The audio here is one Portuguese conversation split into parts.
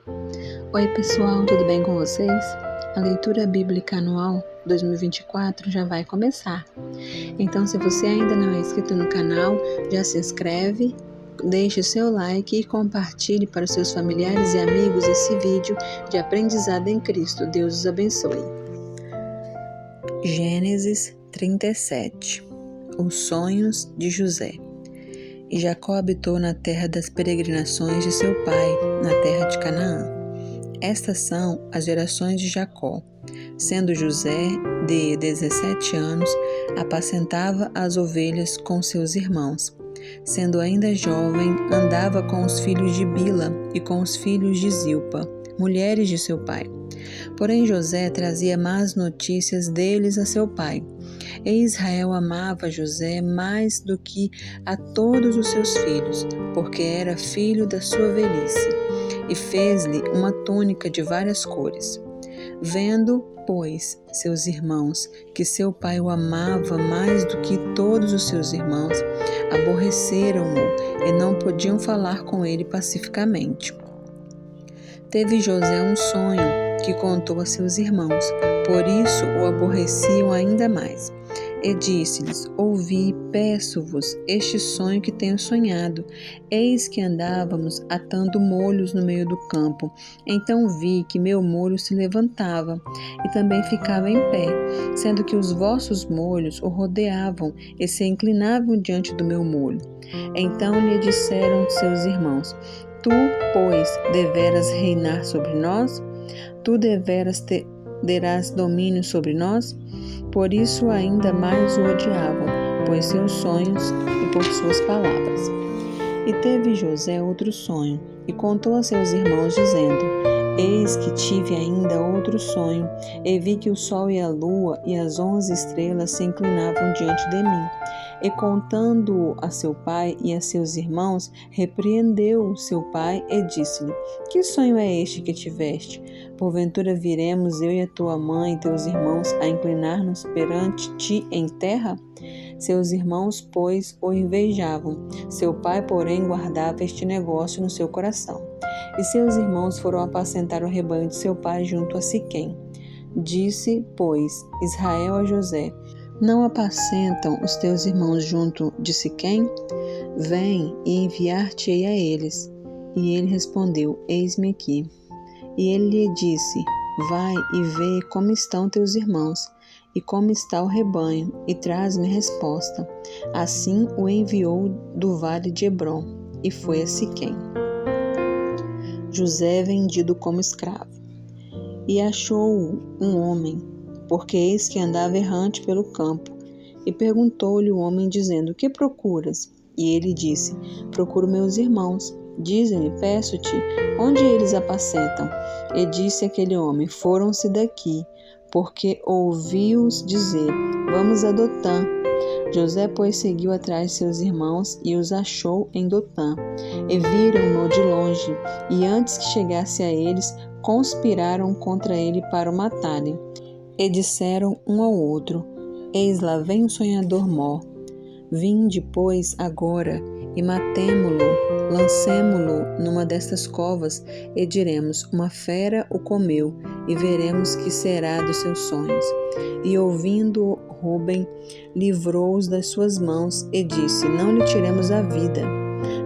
Oi pessoal, tudo bem com vocês? A leitura bíblica anual 2024 já vai começar. Então, se você ainda não é inscrito no canal, já se inscreve, deixe o seu like e compartilhe para os seus familiares e amigos esse vídeo de aprendizado em Cristo. Deus os abençoe. Gênesis 37. Os sonhos de José. E Jacó habitou na terra das peregrinações de seu pai, na terra de Canaã. Estas são as gerações de Jacó. Sendo José de 17 anos, apacentava as ovelhas com seus irmãos. Sendo ainda jovem, andava com os filhos de Bila e com os filhos de Zilpa, mulheres de seu pai. Porém José trazia más notícias deles a seu pai. E Israel amava José mais do que a todos os seus filhos, porque era filho da sua velhice, e fez-lhe uma túnica de várias cores. Vendo, pois, seus irmãos, que seu pai o amava mais do que todos os seus irmãos, aborreceram-no e não podiam falar com ele pacificamente. Teve José um sonho que contou a seus irmãos, por isso o aborreciam ainda mais. E disse-lhes: Ouvi, peço-vos, este sonho que tenho sonhado. Eis que andávamos atando molhos no meio do campo. Então vi que meu molho se levantava e também ficava em pé, sendo que os vossos molhos o rodeavam e se inclinavam diante do meu molho. Então lhe disseram seus irmãos: Tu, pois, deveras reinar sobre nós? Tu deveras terás domínio sobre nós? Por isso ainda mais o odiavam, por seus sonhos e por suas palavras. E teve José outro sonho, e contou a seus irmãos, dizendo: Eis que tive ainda outro sonho, e vi que o sol e a lua e as 11 estrelas se inclinavam diante de mim. E contando-o a seu pai e a seus irmãos, repreendeu seu pai e disse-lhe: Que sonho é este que tiveste? Porventura viremos eu e a tua mãe e teus irmãos a inclinar-nos perante ti em terra? Seus irmãos, pois, o invejavam. Seu pai, porém, guardava este negócio no seu coração. E seus irmãos foram apacentar o rebanho de seu pai junto a Siquém. Disse, pois, Israel a José: Não apacentam os teus irmãos junto de Siquém? Vem e enviar-te-ei a eles. E ele respondeu: Eis-me aqui. E ele lhe disse: Vai e vê como estão teus irmãos, e como está o rebanho, e traz-me resposta. Assim o enviou do vale de Hebrom, e foi a Siquém. José vendido como escravo. E achou-o um homem, porque eis que andava errante pelo campo. E perguntou-lhe o homem, dizendo: Que procuras? E ele disse: Procuro meus irmãos. Dize-me, peço-te, onde eles apacentam? E disse aquele homem: Foram-se daqui, porque ouvi-os dizer: Vamos a Dotã. José, pois, seguiu atrás de seus irmãos e os achou em Dotã. E viram-no de longe, e antes que chegasse a eles, conspiraram contra ele para o matarem. E disseram um ao outro: Eis lá vem um sonhador mor. Vinde, pois, agora, e matemo-lo, lancemo-lo numa destas covas, e diremos: Uma fera o comeu, e veremos que será dos seus sonhos. E ouvindo Ruben, livrou-os das suas mãos, e disse: Não lhe tiremos a vida.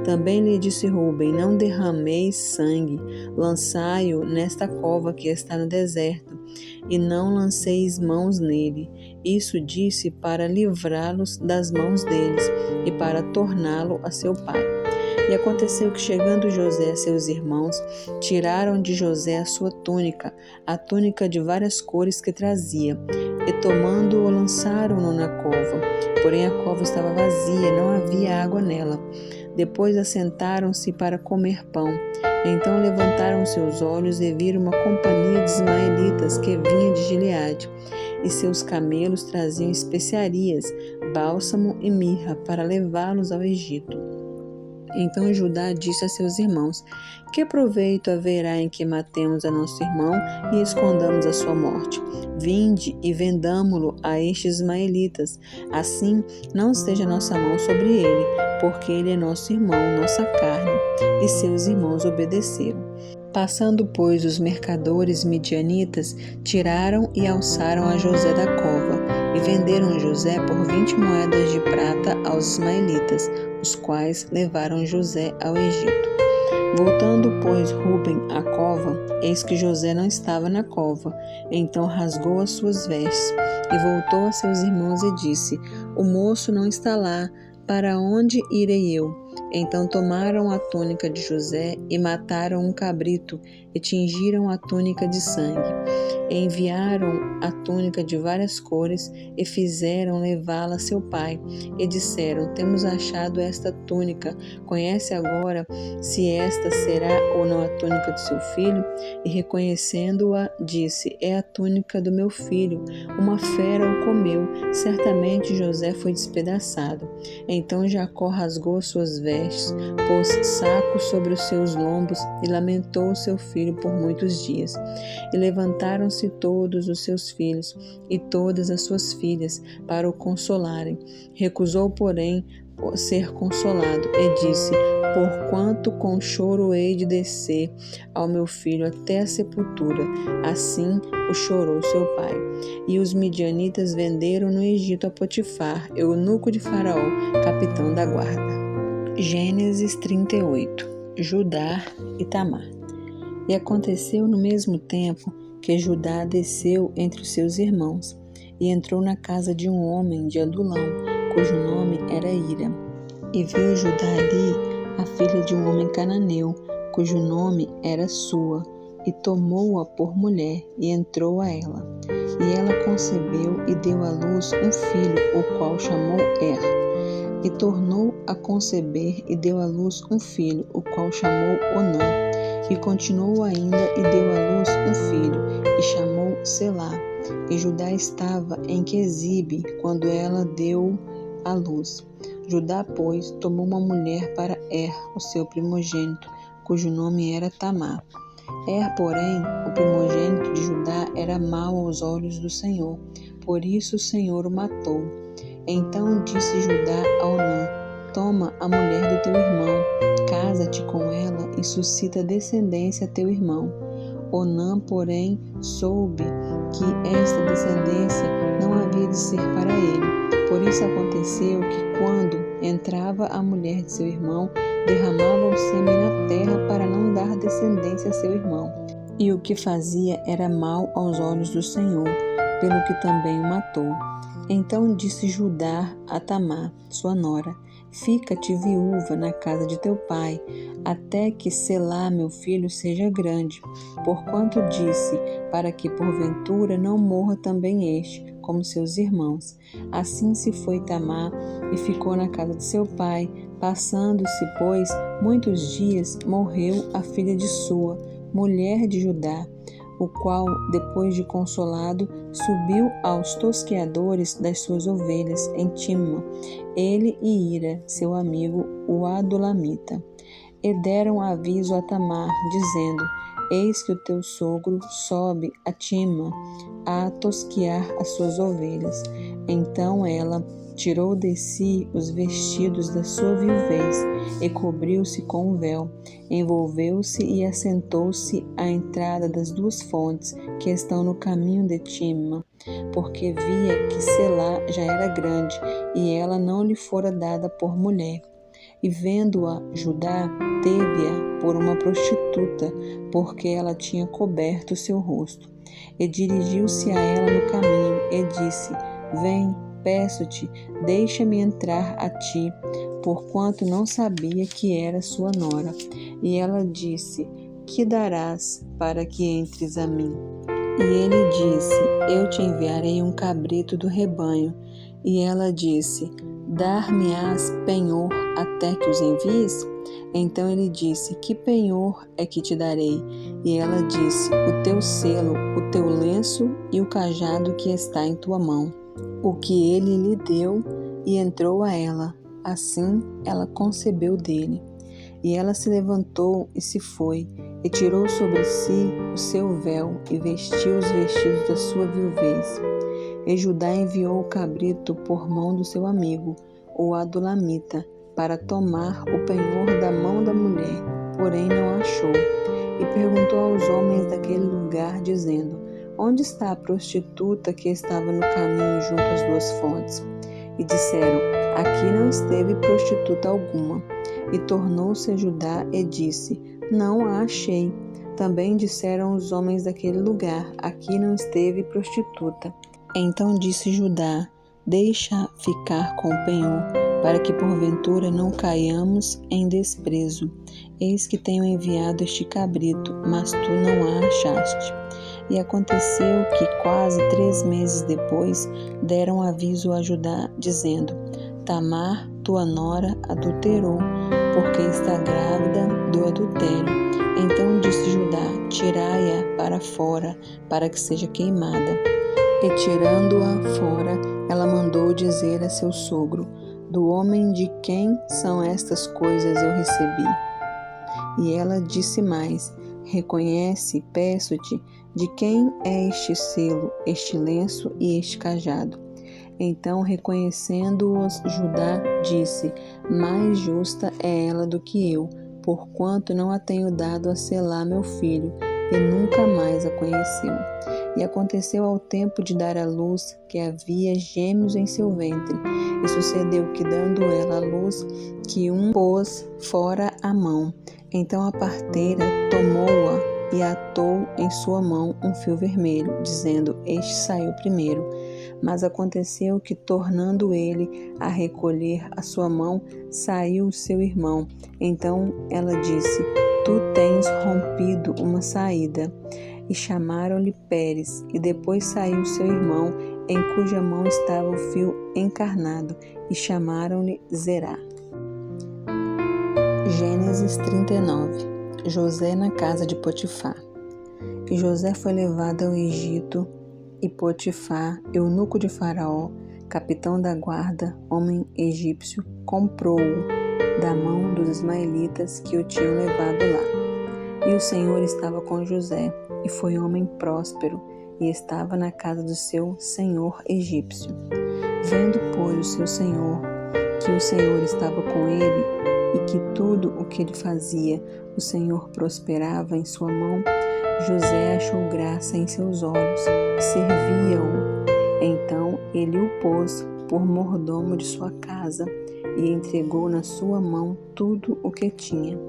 Também lhe disse Ruben: Não derrameis sangue, lançai-o nesta cova que está no deserto, e não lanceis mãos nele. Isso disse para livrá-los das mãos deles e para torná-lo a seu pai. E aconteceu que, chegando José a seus irmãos, tiraram de José a sua túnica, a túnica de várias cores que trazia, e tomando-o, lançaram-no na cova. Porém a cova estava vazia, não havia água nela. Depois assentaram-se para comer pão. Então levantaram seus olhos e viram uma companhia de ismaelitas que vinha de Gileade, e seus camelos traziam especiarias, bálsamo e mirra, para levá-los ao Egito. Então Judá disse a seus irmãos: Que proveito haverá em que matemos a nosso irmão e escondamos a sua morte? Vinde e vendamo-lo a estes ismaelitas. Assim não esteja nossa mão sobre ele, porque ele é nosso irmão, nossa carne. E seus irmãos obedeceram. Passando, pois, os mercadores midianitas, tiraram e alçaram a José da cova, e venderam José por 20 moedas de prata aos ismaelitas, os quais levaram José ao Egito. Voltando, pois, Rúben à cova, eis que José não estava na cova. Então rasgou as suas vestes, e voltou a seus irmãos e disse: O moço não está lá, para onde irei eu? Então tomaram a túnica de José e mataram um cabrito e tingiram a túnica de sangue. E enviaram a túnica de várias cores e fizeram levá-la a seu pai. E disseram: Temos achado esta túnica. Conhece agora se esta será ou não a túnica de seu filho? E reconhecendo-a, disse: É a túnica do meu filho. Uma fera o comeu. Certamente José foi despedaçado. Então Jacó rasgou suas vestes, pôs saco sobre os seus lombos e lamentou seu filho por muitos dias. E levantaram-se todos os seus filhos e todas as suas filhas para o consolarem. Recusou, porém, ser consolado e disse: Porquanto com choro hei de descer ao meu filho até a sepultura. Assim o chorou seu pai. E os midianitas venderam no Egito a Potifar, eunuco de Faraó, capitão da guarda. Gênesis 38. Judá e Tamar. E aconteceu no mesmo tempo que Judá desceu entre os seus irmãos e entrou na casa de um homem de Adulão, cujo nome era Ira. E viu Judá ali a filha de um homem cananeu, cujo nome era Sua, e tomou-a por mulher e entrou a ela. E ela concebeu e deu à luz um filho, o qual chamou E tornou a conceber e deu à luz um filho, o qual chamou Onã. E continuou ainda e deu à luz um filho, e chamou Selá. E Judá estava em Quezibe, quando ela deu à luz. Judá, pois, tomou uma mulher para o seu primogênito, cujo nome era Tamar. Porém, o primogênito de Judá era mau aos olhos do Senhor, por isso o Senhor o matou. Então disse Judá a Onã: Toma a mulher do teu irmão, casa-te com ela e suscita descendência a teu irmão. Onã, porém, soube que esta descendência não havia de ser para ele. Por isso aconteceu que, quando entrava a mulher de seu irmão, derramava o sêmen na terra para não dar descendência a seu irmão. E o que fazia era mal aos olhos do Senhor, pelo que também o matou. Então disse Judá a Tamar, sua nora: Fica-te viúva na casa de teu pai, até que Selá, meu filho, seja grande. Porquanto disse, para que porventura não morra também este, como seus irmãos. Assim se foi Tamar e ficou na casa de seu pai. Passando-se, pois, muitos dias, morreu a filha de Sua, mulher de Judá, o qual, depois de consolado, subiu aos tosqueadores das suas ovelhas em Timna, ele e Ira, seu amigo, o adulamita. E deram aviso a Tamar, dizendo: Eis que o teu sogro sobe a Timna a tosquear as suas ovelhas. Então ela tirou de si os vestidos da sua viuvez e cobriu-se com um véu, envolveu-se e assentou-se à entrada das duas fontes que estão no caminho de Timna, porque via que Selá já era grande e ela não lhe fora dada por mulher. E vendo-a Judá, teve-a por uma prostituta, porque ela tinha coberto o seu rosto. E dirigiu-se a ela no caminho e disse: Vem, peço-te, deixa-me entrar a ti, porquanto não sabia que era sua nora. E ela disse: Que darás para que entres a mim? E ele disse: Eu te enviarei um cabrito do rebanho. E ela disse: Dar-me-ás penhor até que os envies? Então ele disse: Que penhor é que te darei? E ela disse: O teu selo, o teu lenço e o cajado que está em tua mão. O que ele lhe deu, e entrou a ela. Assim ela concebeu dele. E ela se levantou e se foi, e tirou sobre si o seu véu, e vestiu os vestidos da sua viuvez. E Judá enviou o cabrito por mão do seu amigo, o adulamita, para tomar o penhor da mão da mulher, porém não achou. e perguntou aos homens daquele lugar, dizendo: Onde está a prostituta que estava no caminho junto às duas fontes? E disseram: Aqui não esteve prostituta alguma. E tornou-se a Judá e disse: Não a achei. Também disseram os homens daquele lugar: Aqui não esteve prostituta. Então disse Judá: Deixa ficar com o penhor, para que porventura não caiamos em desprezo. Eis que tenho enviado este cabrito, mas tu não a achaste. E aconteceu que quase 3 meses depois deram aviso a Judá, dizendo: Tamar, tua nora, adulterou, porque está grávida do adultério. Então disse Judá: Tirai-a para fora, para que seja queimada. E tirando-a fora, ela mandou dizer a seu sogro: Do homem de quem são estas coisas eu recebi? E ela disse mais: Reconhece, peço-te, de quem é este selo, este lenço e este cajado. Então, reconhecendo-os, Judá disse: Mais justa é ela do que eu, porquanto não a tenho dado a selar meu filho, e nunca mais a conheceu. E aconteceu ao tempo de dar à luz que havia gêmeos em seu ventre. E sucedeu que, dando ela à luz, que um pôs fora a mão. Então a parteira tomou-a e atou em sua mão um fio vermelho, dizendo: Este saiu primeiro. Mas aconteceu que, tornando ele a recolher a sua mão, saiu o seu irmão. Então ela disse: Tu tens rompido uma saída. E chamaram-lhe Pérez. E depois saiu seu irmão, em cuja mão estava o fio encarnado, e chamaram-lhe Zerá. Gênesis 39. José na casa de Potifar. E José foi levado ao Egito, e Potifar, eunuco de Faraó, capitão da guarda, homem egípcio, comprou-o da mão dos ismaelitas que o tinham levado lá. E o Senhor estava com José, e foi homem próspero, e estava na casa do seu senhor egípcio. Vendo, pois, o seu senhor, que o Senhor estava com ele, e que tudo o que ele fazia, o Senhor prosperava em sua mão, José achou graça em seus olhos, e servia-o. Então ele o pôs por mordomo de sua casa, e entregou na sua mão tudo o que tinha.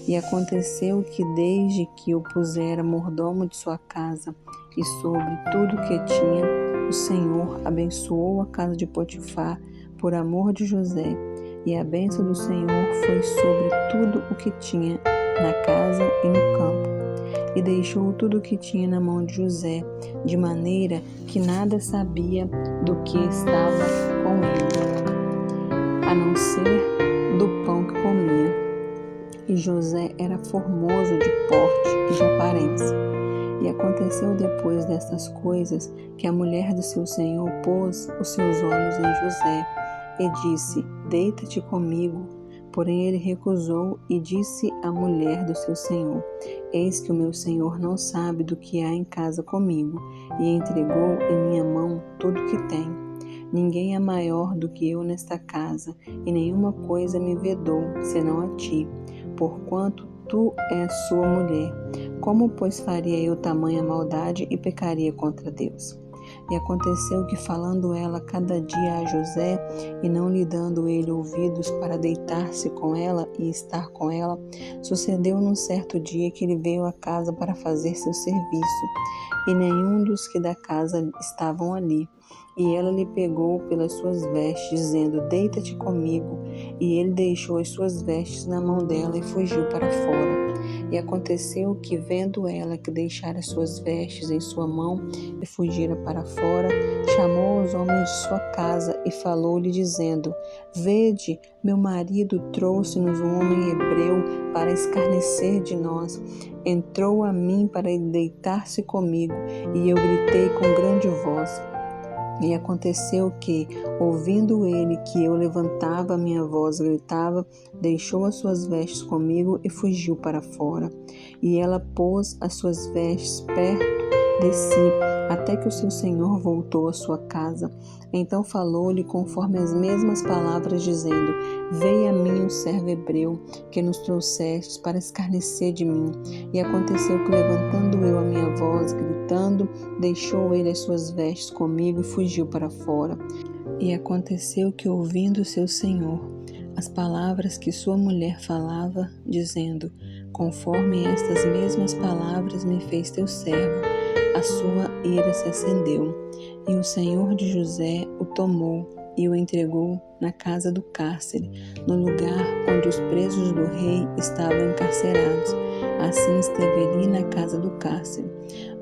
E aconteceu que, desde que o pusera mordomo de sua casa e sobre tudo o que tinha, o Senhor abençoou a casa de Potifar por amor de José, e a bênção do Senhor foi sobre tudo o que tinha na casa e no campo. E deixou tudo o que tinha na mão de José, de maneira que nada sabia do que estava com ele, a não ser do pão que comia. E José era formoso de porte e de aparência. E aconteceu depois destas coisas que a mulher do seu senhor pôs os seus olhos em José e disse: Deita-te comigo. Porém ele recusou e disse à mulher do seu senhor: Eis que o meu senhor não sabe do que há em casa comigo, e entregou em minha mão tudo o que tem. Ninguém é maior do que eu nesta casa, e nenhuma coisa me vedou, senão a ti, porquanto tu és sua mulher. Como, pois, faria eu tamanha maldade e pecaria contra Deus? E aconteceu que, falando ela cada dia a José, e não lhe dando ele ouvidos para deitar-se com ela e estar com ela, sucedeu num certo dia que ele veio à casa para fazer seu serviço, e nenhum dos que da casa estavam ali. E ela lhe pegou pelas suas vestes, dizendo: Deita-te comigo. E ele deixou as suas vestes na mão dela e fugiu para fora. E aconteceu que, vendo ela que deixara as suas vestes em sua mão e fugira para fora, chamou os homens de sua casa e falou-lhe, dizendo: Vede, meu marido trouxe-nos um homem hebreu para escarnecer de nós. Entrou a mim para deitar-se comigo, e eu gritei com grande voz. E aconteceu que, ouvindo ele que eu levantava a minha voz, gritava, deixou as suas vestes comigo e fugiu para fora. E ela pôs as suas vestes perto de si, até que o seu senhor voltou à sua casa. Então falou-lhe conforme as mesmas palavras, dizendo: veio a mim um servo hebreu que nos trouxestes para escarnecer de mim. E aconteceu que, levantando eu a minha voz, gritando, deixou ele as suas vestes comigo e fugiu para fora. E aconteceu que, ouvindo seu senhor as palavras que sua mulher falava, dizendo: conforme estas mesmas palavras me fez teu servo, a sua ira se acendeu. E o senhor de José o tomou e o entregou na casa do cárcere, no lugar onde os presos do rei estavam encarcerados. Assim esteve ali na casa do cárcere.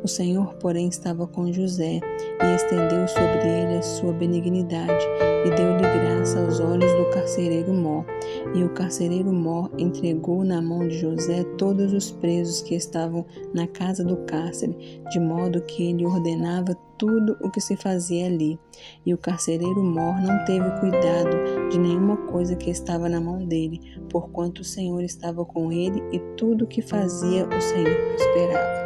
O Senhor, porém, estava com José e estendeu sobre ele a sua benignidade e deu-lhe graça aos olhos do carcereiro Mó. E o carcereiro Mó entregou na mão de José todos os presos que estavam na casa do cárcere, de modo que ele ordenava tudo o que se fazia ali. E o carcereiro Mó não teve cuidado de nenhuma coisa que estava na mão dele, porquanto o Senhor estava com ele e tudo o que fazia o Senhor prosperava.